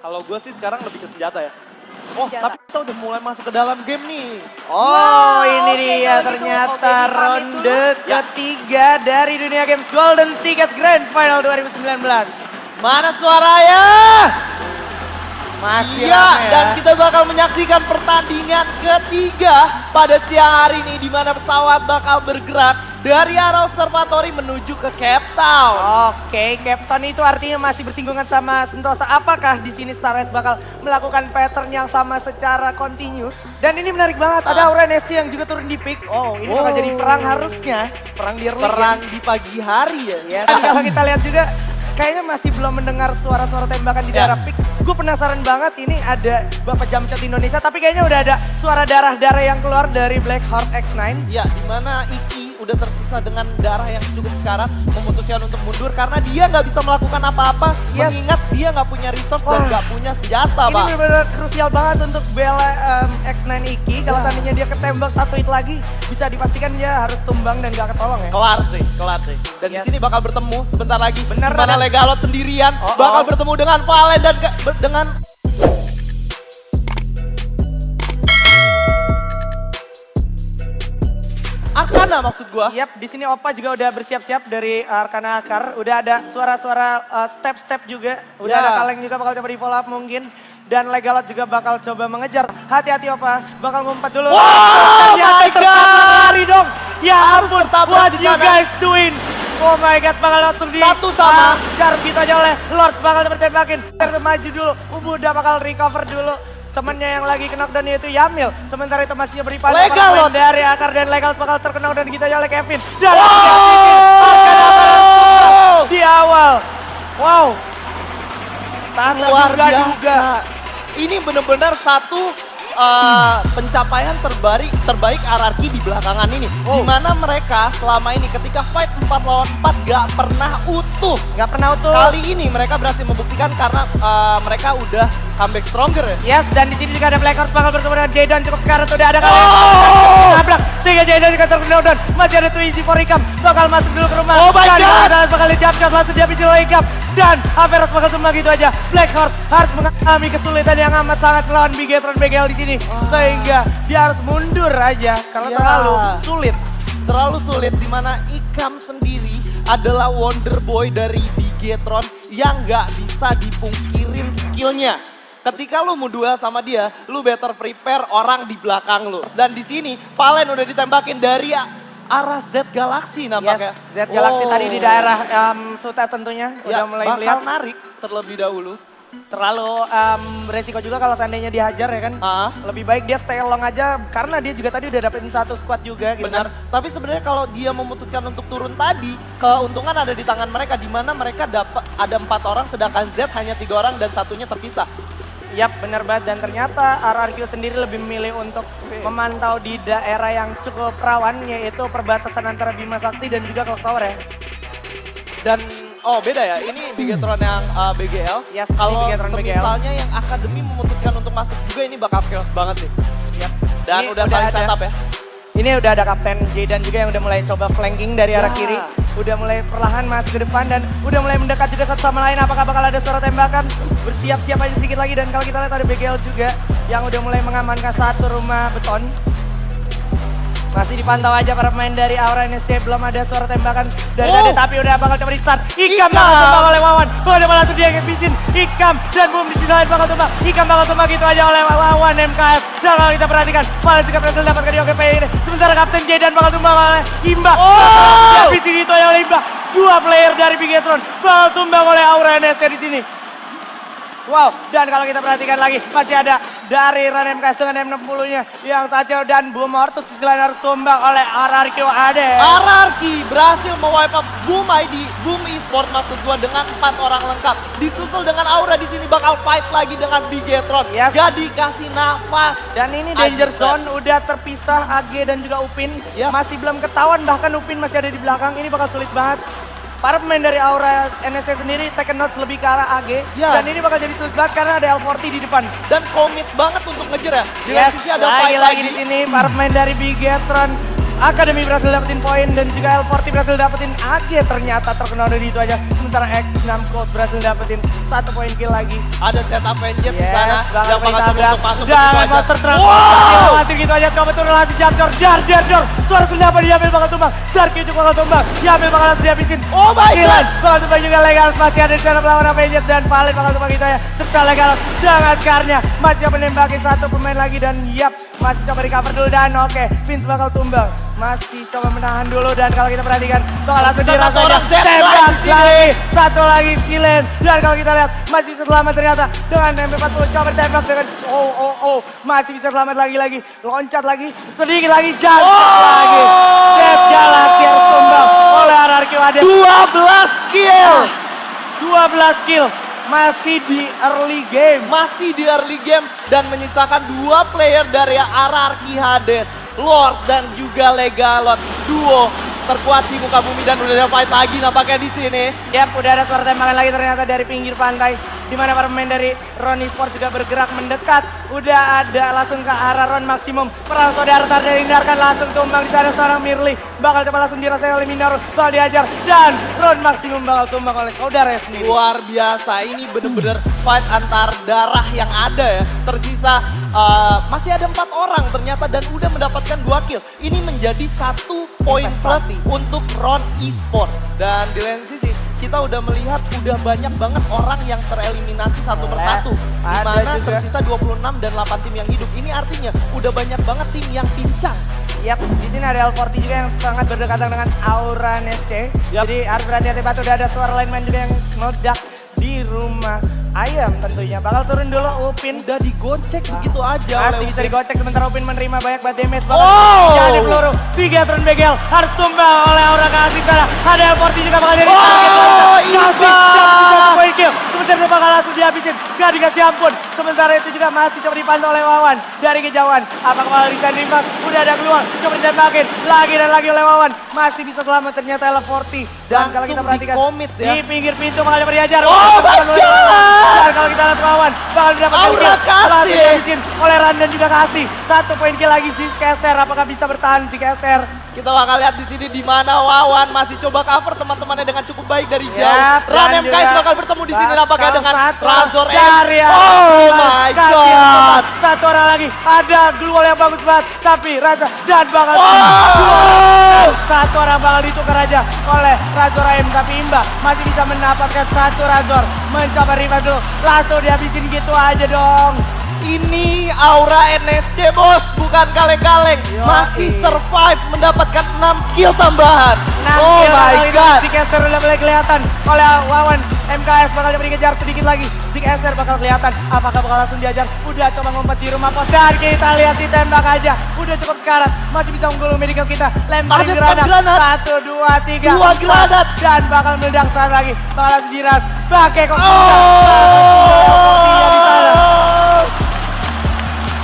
Kalau gue sih sekarang lebih ke senjata ya. Oh, Senjata. tapi kita udah mulai masuk ke dalam game nih. Oh, ini oke, dia kalau gitu, ternyata oke, dipamit ronde dulu. Ya. ketiga dari Dunia Games Golden Ticket Grand Final 2019. Mana suaranya? Masih Iya, rame ya. dan kita bakal menyaksikan pertandingan ketiga pada siang hari ini di mana pesawat bakal bergerak dari arah observatory menuju ke Cape Town. Oke, Captain itu artinya masih bersinggungan sama Sentosa. Apakah di sini Starlight bakal melakukan pattern yang sama secara kontinu? Dan ini menarik banget, ada Aura NSC yang juga turun di pick. Oh, ini bakal Oh. jadi perang harusnya. Perang di early Perang game. di pagi hari ya. Yes. Dan kalau kita lihat juga, kayaknya masih belum mendengar suara-suara tembakan di Ya. daerah pick. Gue penasaran banget, ini ada Bapak Jamchat Indonesia, tapi kayaknya udah ada suara darah-darah yang keluar dari Black Horse X9. Ya, di mana Iki udah tersisa dengan darah yang cukup sekarat, memutuskan untuk mundur karena dia nggak bisa melakukan apa-apa, Yes. mengingat dia nggak punya resource dan Wah. nggak punya senjata, Ini Pak. benar-benar krusial banget untuk bela X9 Iki. Kalau Ya. seandainya dia ketembak satu hit lagi, bisa dipastikan dia harus tumbang dan gak ketolong ya. Kelar sih, kelar sih. Dan Yes. di sini bakal bertemu sebentar lagi. Bener, Di mana ada- Legalot sendirian Oh, bakal oh. bertemu dengan Valen dan dengan Arkana maksud gua. Yap, di sini Opa juga udah bersiap-siap dari Arkana Akar. Udah ada suara-suara step-step juga. Udah Ya. ada Kaleng juga bakal coba di follow up mungkin. Dan Legalot juga bakal coba mengejar. Hati-hati Opa, bakal ngumpet dulu. Wow, Ternyata my tertabrak God. lari dong. Ya Harus ampun, tertabrak what di you sana. guys doing? Oh my God, bakal langsung di Satu sama. Jar gitu aja oleh Lord, bakal bertembakin. Maju dulu, Udah bakal recover dulu. Temennya yang lagi knockdown yaitu Yamil. Sementara itu masih beri panas Legalot. dari Akar dan Legalot bakal terknockdown gitu aja oleh Kevin. Dan Wow. di awal. Wow. Tak Luar terduga-duga. biasa. Ini benar-benar satu pencapaian terbaik RRQ di belakangan ini. Oh. Dimana mereka selama ini ketika fight 4 lawan 4 gak pernah utuh. Gak pernah utuh. Kali ini mereka berhasil membuktikan karena mereka udah comeback stronger ya. Yes, dan di sini juga ada Black Horse bakal bertemu dengan Jadon cukup sekarat udah ada kali. Oh! Nabrak sehingga Jadon juga terknockdown. Masih ada Twizy for Ikam bakal masuk dulu ke rumah. Oh my Dan God! Gonzalez bakal dijamkan langsung dia pincul oleh Ikam. Dan Averos bakal tumbang gitu aja. Black Horse harus mengalami kesulitan yang amat sangat melawan Bigetron BGL di sini. Sehingga dia harus mundur aja kalau Ya. terlalu sulit. Terlalu sulit dimana Ikam sendiri adalah wonder boy dari Bigetron yang gak bisa dipungkirin skillnya. Ketika lu mau duel sama dia, lu better prepare orang di belakang lu. Dan di sini Valen udah ditembakin dari arah Z Galaxy nampaknya. Yes, Z Galaxy Oh. tadi di daerah Suta tentunya udah Ya, mulai bakal melihat. narik terlebih dahulu. Terlalu beresiko juga kalau seandainya dihajar ya kan. Ah. Lebih baik dia stay along aja karena dia juga tadi udah dapetin satu squad juga gitu. Benar. kan. Tapi sebenarnya kalau dia memutuskan untuk turun tadi, keuntungan ada di tangan mereka di mana mereka dapat ada 4 orang sedangkan Z hanya 3 orang dan satunya terpisah. Yap, benar banget. Dan ternyata RRQ sendiri lebih memilih untuk memantau di daerah yang cukup rawan yaitu perbatasan antara Bima Sakti dan juga Clock Tower ya. Dan beda ya, ini Bigetron yang BGL. Yes, ini Kalau Bigetron BGL. misalnya yang Akademi memutuskan untuk masuk juga ini bakal chaos banget sih. Yap. Dan Ini udah saling ada- setup ya. Ini udah ada Kapten Jaydan juga yang udah mulai coba flanking dari arah Ya. kiri. Udah mulai perlahan masuk ke depan dan udah mulai mendekat juga satu sama lain. Apakah bakal ada suara tembakan? Bersiap-siap aja sedikit lagi. Dan kalau kita lihat ada BGL juga yang udah mulai mengamankan satu rumah beton. Masih dipantau aja para pemain dari Aura NSC. Belum ada suara tembakan dari tadi, tapi udah bakal coba di start. Ikam bakal tumbang oleh Wawan. Udah langsung dia ngebisin Ikam. Dan boom di sisi lain bakal tumbang. Ikam bakal tumbang gitu aja oleh Wawan MKF. Dan kalau kita perhatikan, Valen juga berhasil dapatkan di OKP ini. Sementara Kapten Jaydan bakal tumbang oleh Imba. Dan di sini itu oleh Imba. 2 player dari Bigetron bakal tumbang oleh Aura NSC di sini. Wow, dan kalau kita perhatikan lagi masih ada dari Ran MKS dengan M60-nya yang Sacho dan Boom Ortus sisi lain harus tumbang oleh RRQ AD. RRQ berhasil mewipe up Boom ID, Boom Esport maksud gua dengan 4 orang lengkap. Disusul dengan Aura di sini bakal fight lagi dengan Bigetron. Yes. Gak dikasih nafas. Dan ini Danger Anjir, Zone udah terpisah AG dan juga Upin. Ya. Masih belum ketahuan bahkan Upin masih ada di belakang. Ini bakal sulit banget. Para pemain dari Aura NSC sendiri taken notes lebih ke arah AG. Ya. Dan ini bakal jadi sulit banget karena ada L40 di depan. Dan komit banget untuk ngejar ya. Di Yes, lain sisi ada fight lagi di sini para pemain dari Bigetron Academy berhasil dapetin poin dan juga L40 berhasil dapetin AG ternyata terkenal dari itu aja. Sementara X6 Cold berhasil dapetin 1 poin kill lagi. Ada setup Venjet di sana yang bakal coba ditabrak. untuk masuk Jangan begitu monster aja. transfer. Mati gitu aja, coba turun lagi jar. Suara sendapan diambil bakal tumbang. Jar Kyujuk bakal tumbang. Diambil bakal langsung dihabisin. Oh my god. Bakal tumbang juga Legalos masih ada di sana melawan Venjet dan Palit bakal tumbang gitu ya. Serta Legalos dengan Skarnya masih coba nembakin 1 pemain lagi dan yap masih coba recover dulu dan oke Vince bakal tumbang. Masih coba menahan dulu dan kalau kita perhatikan bakal langsung Satu dirasanya orang Zed tembak lagi lagi. Satu lagi Silen dan kalau kita lihat masih bisa selamat ternyata dengan MP40 coba tembak dengan masih bisa selamat lagi loncat lagi sedikit lagi jatuh lagi. Zed Galaxy harus tumbang oleh RRQ ada 12 kill. 12 kill masih di early game. Masih di early game dan menyisakan 2 player dari RRQ Hades, Lord dan juga Legalot, duo terkuat di muka bumi dan udah ada fight lagi nampaknya di sini. Yap, udah ada suara tembakan lagi ternyata dari pinggir pantai. Di mana para pemain dari Ronnie Sport juga bergerak mendekat. Udah ada langsung ke arah Ron Maximum. Perang saudara tadi dihindarkan langsung tumbang di sana seorang Mirli. Bakal coba langsung dirasai oleh Minoru. Bakal diajar dan Ron Maximum bakal tumbang oleh saudara sendiri. Luar biasa, ini bener-bener fight antar darah yang ada ya. Tersisa masih ada 4 orang ternyata dan udah mendapatkan 2 kill. Ini menjadi 1 poin plus untuk Ron Esport. Dan di lain sisi kita udah melihat udah banyak banget orang yang tereliminasi satu persatu. Dimana tersisa 26 dan 8 tim yang hidup. Ini artinya udah banyak banget tim yang pincang. Yap, di sini ada L40 juga yang sangat berdekatan dengan Aura Nesce. Yap. Jadi harus berhati-hati banget, udah ada suara lineman juga yang meledak di rumah ayam tentunya. Bakal turun dulu Upin. Udah digocek begitu aja Masih oleh bisa Upin. digocek sementara Upin menerima banyak banget damage. Oh! Jadi peluru. Bigatron Begel harus tumbang oleh Aura Kasih sana. Ada L40 juga bakal jadi target. Kasih dapat poin kill. Sementara dia bakal langsung dihabisin. Gak dikasih ampun. Sementara itu juga masih coba dipantau oleh Wawan dari kejauhan. Apakah bakal bisa nembak? Udah ada keluar. Coba ditembakin. Lagi dan lagi oleh Wawan. Masih bisa selamat ternyata L40. Dan kalau kita perhatikan di-commit ya. di pinggir pintu bakal dapat diajar. Oh my God! Dan kalau kita lihat Wawan bakal mendapatkan Aura kill. Kasih. Langsung dihabisin oleh Ran dan juga Kasih. 1 poin kill lagi si Keser. Apakah bisa bertahan si Keser? Kita bakal lihat di sini di mana Wawan masih coba cover teman-temannya dengan cukup baik dari jauh. Yap, Ran dan MKS juga bakal bertemu di sini nampaknya bakal dengan satu Razor M. dari Oh my Kasih god. satu orang lagi. Ada glual yang bagus banget. Tapi Raza dan bakal Oh! satu orang bakal ditukar aja oleh Razor M. Tapi Imba masih bisa mendapatkan 1 Razor. Mencoba revive dulu. Langsung dihabisin gitu aja dong. Ini Aura NSC bos, bukan kaleng-kaleng. Yoi. Masih survive mendapatkan 6 kill tambahan. Oh my god. Si Keser udah mulai kelihatan oleh Wawan. MKS bakal coba dikejar sedikit lagi. Si Keser bakal kelihatan. Apakah bakal langsung diajar? Udah coba ngumpet di rumah kos. Dan kita lihat ditembak aja. Udah cukup sekarang. Masih bisa unggul medical kita. Lemparin Ada stun granat. 1, 2, 3. 2 granat. Dan bakal meledak saat lagi. Bakal langsung jiras. Pakai kok.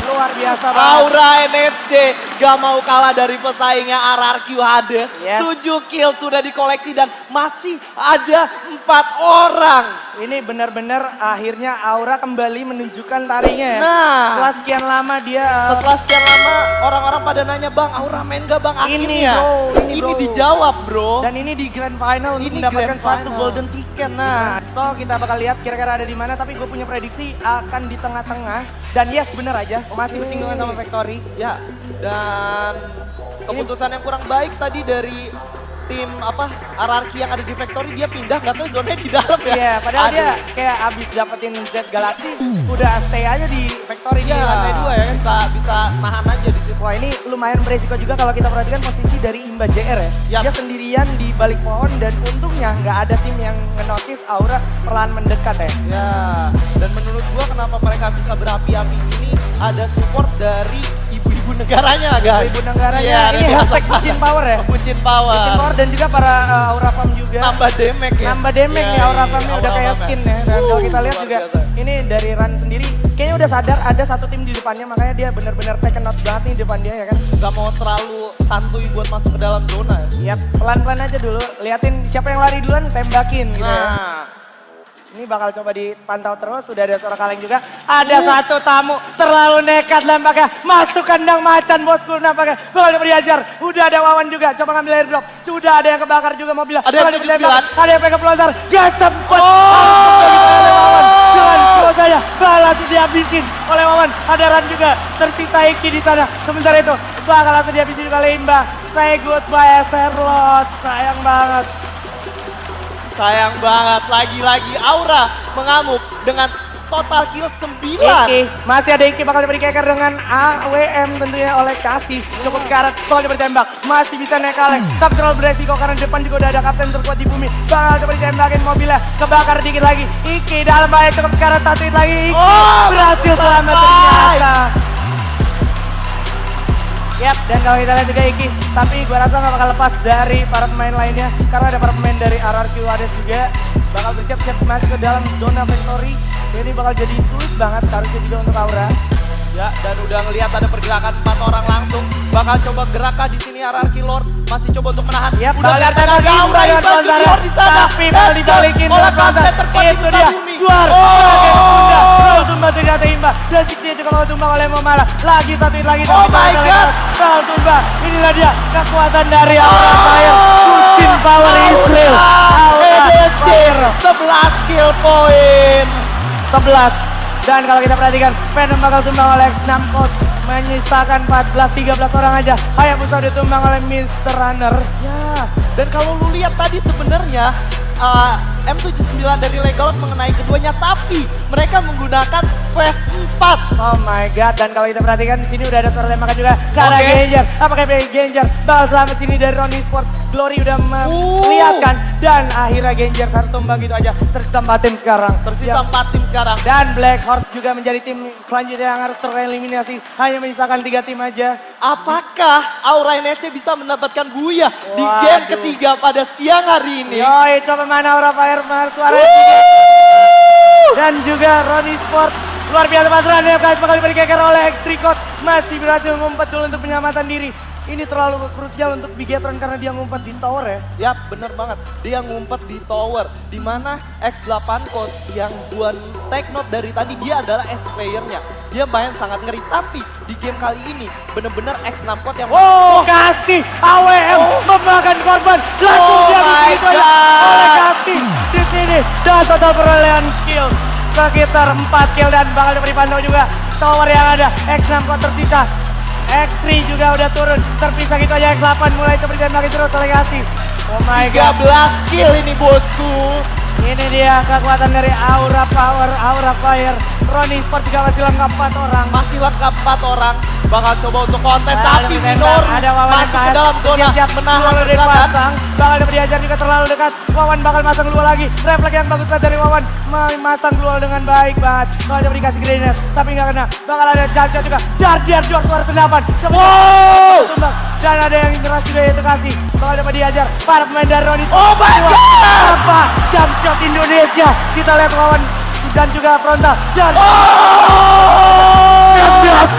Luar biasa banget. Aura NSC gak mau kalah dari pesaingnya RRQ Hades. Yes. 7 kill sudah dikoleksi dan masih ada 4 orang. Ini benar-benar akhirnya Aura kembali menunjukkan taringnya ya. Nah. Setelah sekian lama dia Setelah sekian lama orang-orang pada nanya bang Aura main gak bang akhirnya. Ini bro. dijawab bro. dan ini di grand final untuk Ini mendapatkan grand 1 final. golden ticket. Nah, so kita bakal lihat kira-kira ada di mana, tapi gue punya prediksi akan di tengah-tengah. Dan yes, bener aja, masih bersinggungan sama Factory. Ya, dan keputusan yang kurang baik tadi dari tim RRQ yang ada di Factory, dia pindah nggak tahu zonanya di dalam ya. Iya, padahal Aduh. dia kayak abis dapetin Z Galaxy, udah stay aja di Factory di lantai 2 ya kan. Bisa nahan aja di situ. Wah, ini lumayan beresiko juga kalau kita perhatikan posisi dari Imba JR ya. Yap. Dia sendirian di balik pohon dan untungnya nggak ada tim yang ngenotis Aura perlahan mendekat ya. Ya, dan menurut gua kenapa mereka bisa berapi-api ini ada support dari ibu-ibu negaranya guys. Ibu negaranya, Iya, ini ada hashtag Bucin Power ya. Bucin Power. Bucin Power dan juga para Aura Farm juga. Nambah damage ya. Nambah damage Iya, nih Aura iya, Farmnya udah Aura kayak Farm skin ya. ya. Dan kalau kita lihat Luar juga biasa. ini dari Ran sendiri kayaknya udah sadar ada 1 tim di depannya, makanya dia benar-benar take note banget nih di depan dia ya kan. Gak mau terlalu santuy buat masuk ke dalam zona ya. Yap, pelan-pelan aja dulu, liatin siapa yang lari duluan tembakin gitu ya. Nah, Ini bakal coba dipantau terus, sudah ada suara kaleng juga. Ada satu tamu terlalu nekat nampaknya. Masuk kandang macan bosku nampaknya. Bakal coba diajar. Udah ada Wawan juga, coba ngambil airdrop. Sudah ada yang kebakar juga mobilnya. Ada yang ditembak. 79. Ada yang pegang pelontar. Gas sempat. Dengan close saja. Balas dihabisin oleh Wawan. Ada Ran juga. Tersisa Iki di sana. Sementara itu bakal langsung dihabisin oleh Imba. Say goodbye Serlot. Sayang banget. Sayang banget, lagi-lagi Aura mengamuk dengan total kill 9. Iki, masih ada Iki bakal coba dikeker dengan AWM tentunya oleh Kasih. Cukup karat, bakal coba ditembak. Masih bisa naik kaleng, tapi terlalu beresiko karena depan juga udah ada kapten terkuat di bumi. Bakal coba ditembakin mobilnya, kebakar dikit lagi. Iki dalam bahaya, cukup karat, satu hit lagi. Iki berhasil selamat ternyata. Yap, dan kalau kita lihat juga Iki, tapi gue rasa gak bakal lepas dari para pemain lainnya. Karena ada para pemain dari RRQ Hades juga bakal bersiap-siap masuk ke dalam zona victory. Ini bakal jadi sulit banget harusnya juga untuk Aura. Ya, dan udah ngelihat ada pergerakan 4 orang langsung. Bakal coba gerakan di sini RRQ Lord masih coba untuk menahan. Yap, udah bakal kelihatan ada ada Aura Imba yang dengan Gonzara. di sana. Tapi bakal dibalikin oleh dengan Gonzara. kapten terkuat di Itu dia, bumi. Duar. Kalau tumbang ternyata Imba. Dan sikti itu kalau tumbang oleh Momala. Lagi satu hit lagi. Oh my God. Kalau tumbang, inilah dia kekuatan dari Aura Fire. Kucing power Israel. Aura Fire. 11 kill point. 11. Dan kalau kita perhatikan, Venom bakal tumbang oleh X6 Code. Menyisakan 14-13 orang aja. Hayabusa ditumbang oleh Mr. Runner. Ya, dan kalau lu lihat tadi sebenarnya M79 dari Legalot mengenai keduanya, tapi mereka menggunakan Phase 4. Oh my god, dan kalau kita perhatikan di sini udah ada suara tembakan juga ke arah Oke. Genjar. Apakah Genjar bakal selamat sini dari Ronnie Sport? Glory udah melihatkan dan akhirnya Genjar satu tumbang gitu aja. Tersisa 4 tim sekarang. Tersisa Ya. 4 tim sekarang. Dan Black Horse juga menjadi tim selanjutnya yang harus tereliminasi. Hanya menyisakan 3 tim aja. Apakah Aura NSC bisa mendapatkan buya di Waduh. game ketiga pada siang hari ini? Yoi, coba mana Aura Fire, mana suara dan juga Ronnie Sport. Luar biasa pasaran ya guys, bakal dikeker oleh X3 Coach. Masih berhasil ngumpet dulu untuk penyelamatan diri. Ini terlalu krusial untuk Bigetron karena dia ngumpet di tower ya. Yap, bener banget. Dia ngumpet di tower. Dimana X8 Code yang buat take note dari tadi, dia adalah S playernya. Dia main sangat ngeri. Tapi di game kali ini bener-bener X6 Code yang... Oh, Kasih AWM memakan korban. Langsung Oh dia my begitu aja God. oleh Kasih di sini. Dan total perolehan kill sekitar 4 kill dan bakal dipantau juga tower yang ada. X6 Code tersisa. X3 juga udah turun, terpisah gitu aja. X8 mulai terpisah lagi terus oleh Kasih. Oh my god, 13 kill ini bosku. ini dia kekuatan dari Aura Power, Aura Fire. Ronnie Sport juga masih lengkap 4 orang. Masih lengkap 4 orang. Bakal coba untuk kontes, Ada tapi menembak, Minoru ada Wawan masuk ke yang dalam zona siap-siap menahan Luar pergerakan. dipasang, bakal dapat diajar juga terlalu dekat. Wawan bakal masang Luar lagi. Refleks yang bagus banget dari Wawan, memasang Luar dengan baik banget. Bakal dapat dikasih grenade, tapi nggak kena. Bakal ada Jarja juga. Jarja suara senapan. Wow! Tumbang. Dan ada yang keras juga yaitu Kasih. Bakal dapat diajar para pemain dari Ronnie. Oh my God! Apa? Jump shot Indonesia. Kita lihat Wawan dan juga frontal. Dan 16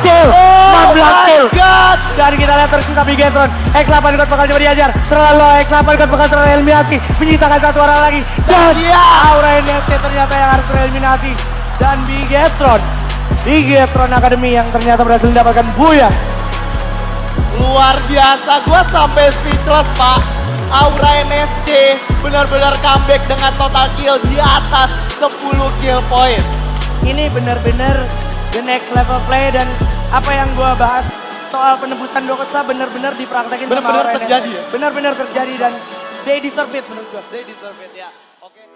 kill. 16 kill. God! Dan kita lihat tersisa Bigetron. X8 Code bakal coba diajar. Terlalu X8 Code bakal tereliminasi. Menyisakan 1 orang lagi. Dan Iya. Aura NSC ternyata yang harus tereliminasi. Dan Bigetron Academy yang ternyata berhasil mendapatkan buya. Luar biasa, gue sampai speechless pak. Aura NSC benar-benar comeback dengan total kill di atas 10 kill point. Ini benar-benar the next level play dan apa yang gua bahas soal penebusan Dokotsa benar-benar dipraktekin sama Benar-benar Aura terjadi NSC. ya? Benar-benar terjadi dan they deserve it menurut gua. They deserve it ya. Oke.